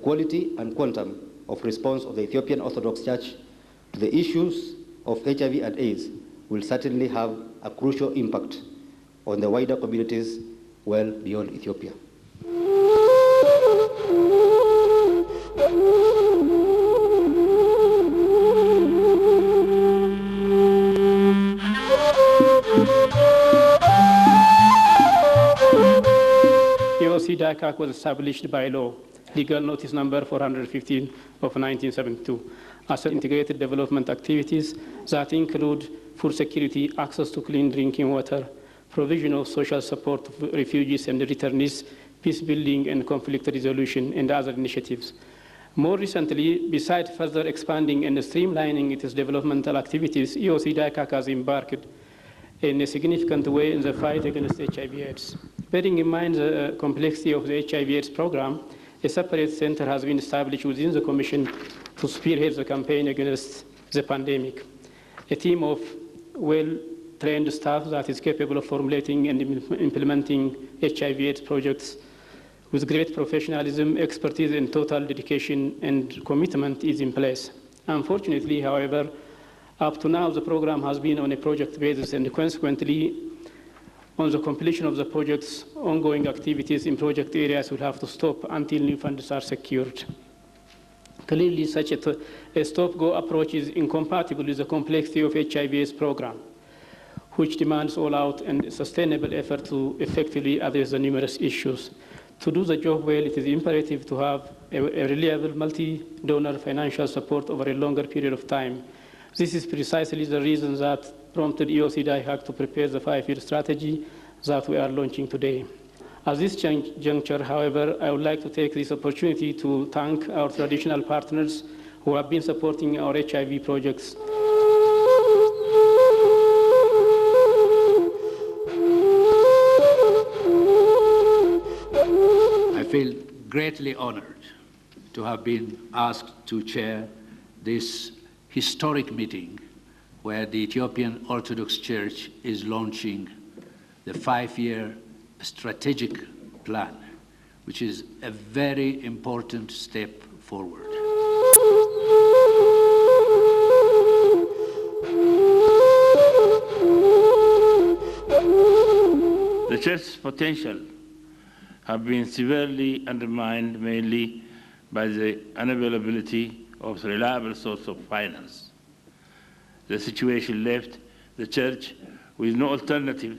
quality and quantum of response of the Ethiopian Orthodox Church to the issues of HIV and AIDS will certainly have a crucial impact on the wider communities well beyond Ethiopia. Eotc-Dicac was established by law, legal notice number 415 of 1972, as integrated development activities that include food security, access to clean drinking water, provision of social support of refugees and returnees, peace building and conflict resolution, and other initiatives. More recently, besides further expanding and streamlining its developmental activities, Eotc-Dicac has embarked in a significant way in the fight against HIV/AIDS. Bearing in mind the complexity of the HIV/AIDS program, a separate center has been established within the Commission to spearhead the campaign against the pandemic. A team of well-trained staff that is capable of formulating and implementing HIV/AIDS projects with great professionalism, expertise, and total dedication and commitment is in place. Unfortunately, however, up to now, the program has been on a project basis, and consequently, on the completion of the project's ongoing activities in project areas will have to stop until new funds are secured. Clearly, such a stop-go approach is incompatible with the complexity of HIV/AIDS program, which demands all-out and sustainable effort to effectively address the numerous issues. To do the job well, it is imperative to have a reliable multi-donor financial support over a longer period of time. This is precisely the reason that prompted Eotc-Dicac to prepare the 5-year strategy that we are launching today. At this juncture, however, I would like to take this opportunity to thank our traditional partners who have been supporting our HIV projects. I feel greatly honored to have been asked to chair this historic meeting where the Ethiopian Orthodox Church is launching the 5-year strategic plan, which is a very important step forward. The Church's potential have been severely undermined mainly by the unavailability of a reliable source of finance. The situation left the Church with no alternative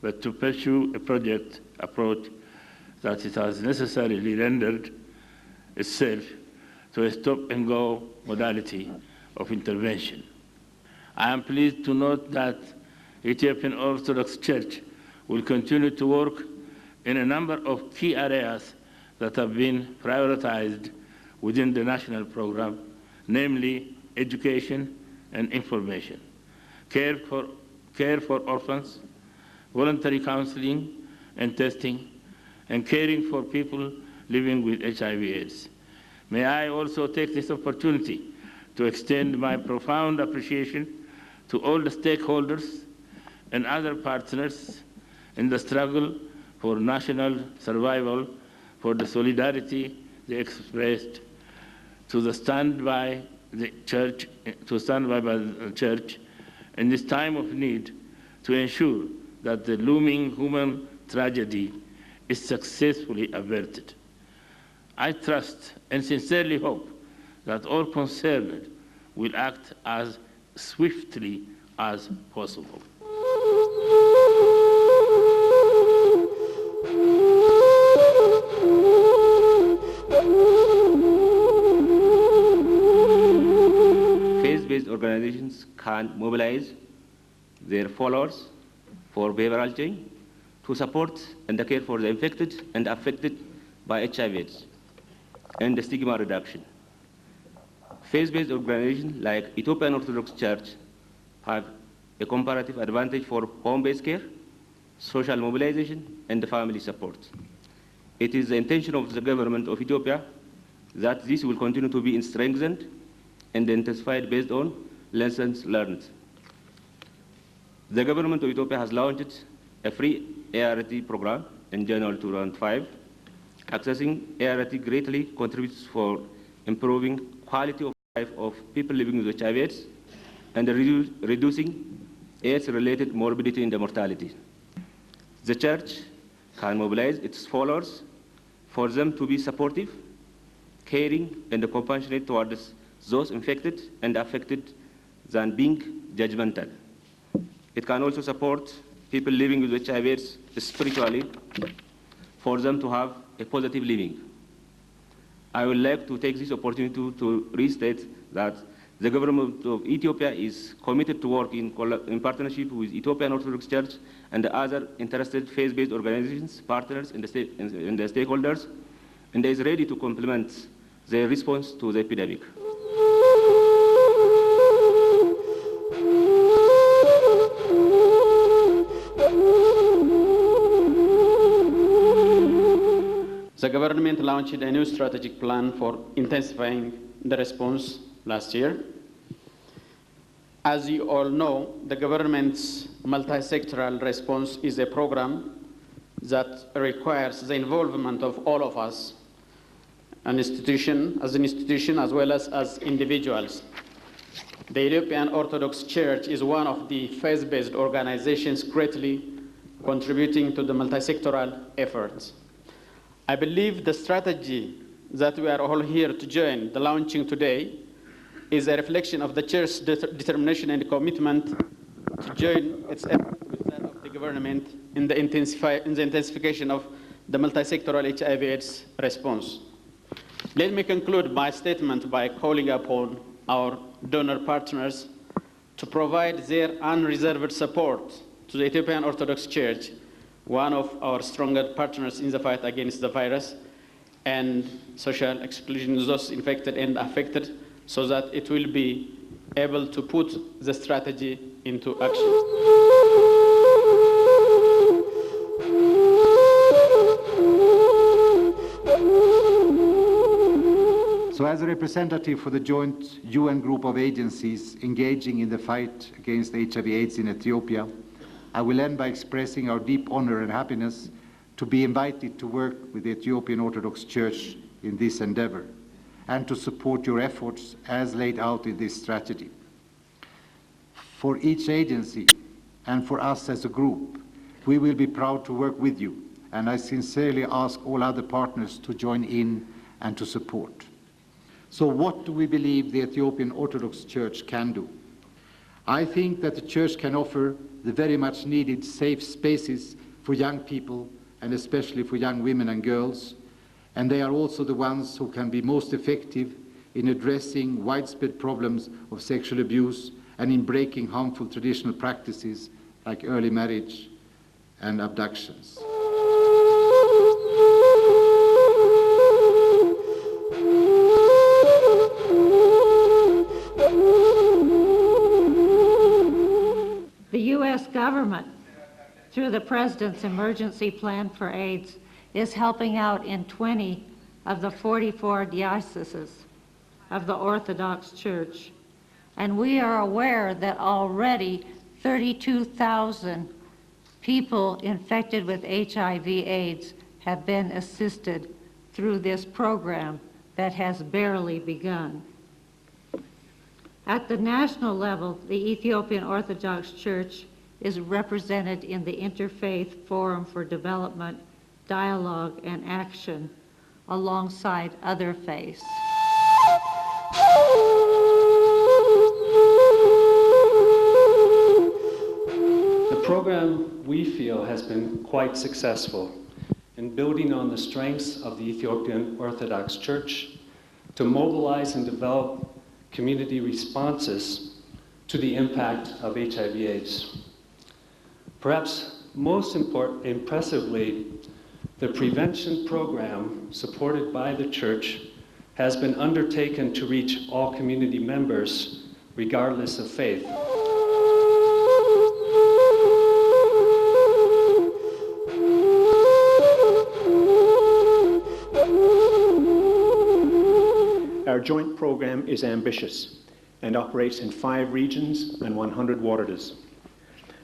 but to pursue a project approach that it has necessarily rendered itself to a stop-and-go modality of intervention. I am pleased to note that Ethiopian Orthodox Church will continue to work in a number of key areas that have been prioritized within the national program, namely education and information, care for orphans, voluntary counseling and testing, and caring for people living with HIV/AIDS. May I also take this opportunity to extend my profound appreciation to all the stakeholders and other partners in the struggle for national survival, for the solidarity they expressed, to stand by the Church in this time of need to ensure that the looming human tragedy is successfully averted. I trust and sincerely hope that all concerned will act as swiftly as possible. Faith-based organizations can mobilize their followers for behavioral change to support and care for the infected and affected by HIV/AIDS and the stigma reduction. Faith-based organizations like Ethiopian Orthodox Church have a comparative advantage for home-based care, social mobilization, and family support. It is the intention of the government of Ethiopia that this will continue to be strengthened and intensified based on lessons learned. The government of Ethiopia has launched a free ART program in January 2005 Accessing ART greatly contributes for improving quality of life of people living with HIV/AIDS and reducing AIDS-related morbidity and mortality. The Church can mobilize its followers for them to be supportive, caring, and compassionate towards those infected and affected than being judgmental. It can also support people living with HIV/AIDS spiritually for them to have a positive living. I would like to take this opportunity to restate that the government of Ethiopia is committed to work in partnership with Ethiopian Orthodox Church and the other interested faith-based organizations, partners, and the stakeholders, and is ready to complement their response to the epidemic. The government launched a new strategic plan for intensifying the response last year. As you all know, the government's multi-sectoral response is a program that requires the involvement of all of us, an institution as well as individuals. The Ethiopian Orthodox Church is one of the faith-based organizations greatly contributing to the multi-sectoral efforts. I believe the strategy that we are all here to join the launching today is a reflection of the Church's determination and commitment to join its effort with that of the government in the intensification of the multi-sectoral HIV/AIDS response. Let me conclude my statement by calling upon our donor partners to provide their unreserved support to the Ethiopian Orthodox Church, one of our strongest partners in the fight against the virus, and social exclusion of those infected and affected, so that it will be able to put the strategy into action. So as a representative for the joint UN group of agencies engaging in the fight against HIV/AIDS in Ethiopia, I will end by expressing our deep honor and happiness to be invited to work with the Ethiopian Orthodox Church in this endeavor and to support your efforts as laid out in this strategy. For each agency and for us as a group, we will be proud to work with you, and I sincerely ask all other partners to join in and to support. So what do we believe the Ethiopian Orthodox Church can do? I think that the Church can offer the very much needed safe spaces for young people, and especially for young women and girls, and they are also the ones who can be most effective in addressing widespread problems of sexual abuse and in breaking harmful traditional practices like early marriage and abductions. The U.S. government, through the President's Emergency Plan for AIDS, is helping out in 20 of the 44 dioceses of the Orthodox Church. And we are aware that already 32,000 people infected with HIV/AIDS have been assisted through this program that has barely begun. At the national level, the Ethiopian Orthodox Church is represented in the Interfaith Forum for Development, Dialogue, and Action alongside other faiths. The program, we feel, has been quite successful in building on the strengths of the Ethiopian Orthodox Church to mobilize and develop community responses to the impact of HIV/AIDS. Perhaps most impressively, the prevention program supported by the Church has been undertaken to reach all community members regardless of faith. Our joint program is ambitious and operates in 5 regions and 100 waters.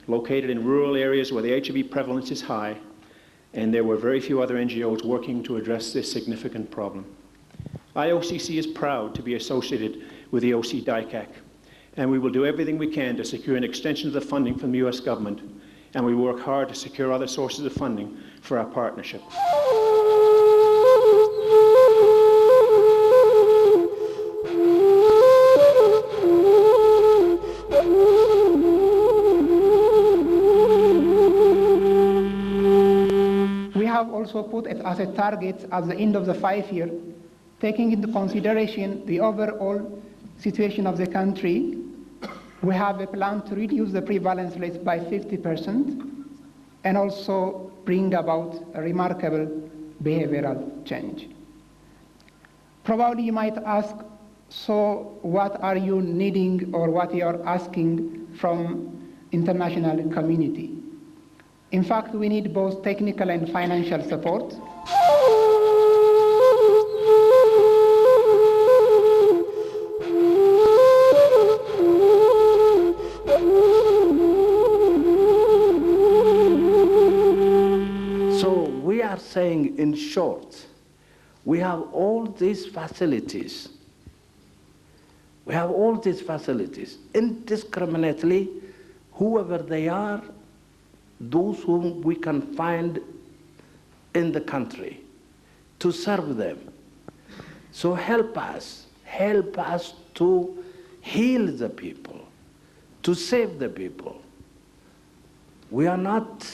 Located in rural areas where the HIV prevalence is high and there were very few other NGOs working to address this significant problem. IOCC is proud to be associated with the Eotc-Dicac, and we will do everything we can to secure an extension of the funding from the US government, and we work hard to secure other sources of funding for our partnership. We have also put it as a target at the end of the 5-year, taking into consideration the overall situation of the country. We have a plan to reduce the prevalence rate by 50% and also bring about a remarkable behavioral change. Probably you might ask, so what are you needing or what you are asking from international community? In fact, we need both technical and financial support. So we are saying, in short, we have all these facilities. We have all these facilities indiscriminately, whoever they are, those whom we can find in the country, to serve them. So help us to heal the people, to save the people. We are not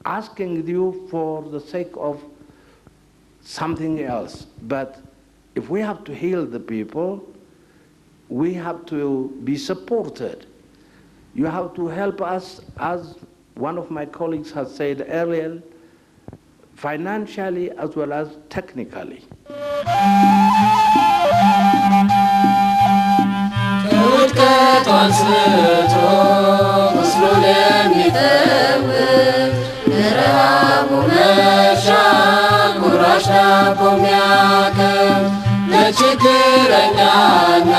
asking you for the sake of something else, but if we have to heal the people, we have to be supported. You have to help us, as one of my colleagues has said earlier, financially as well as technically. ለችግረኛና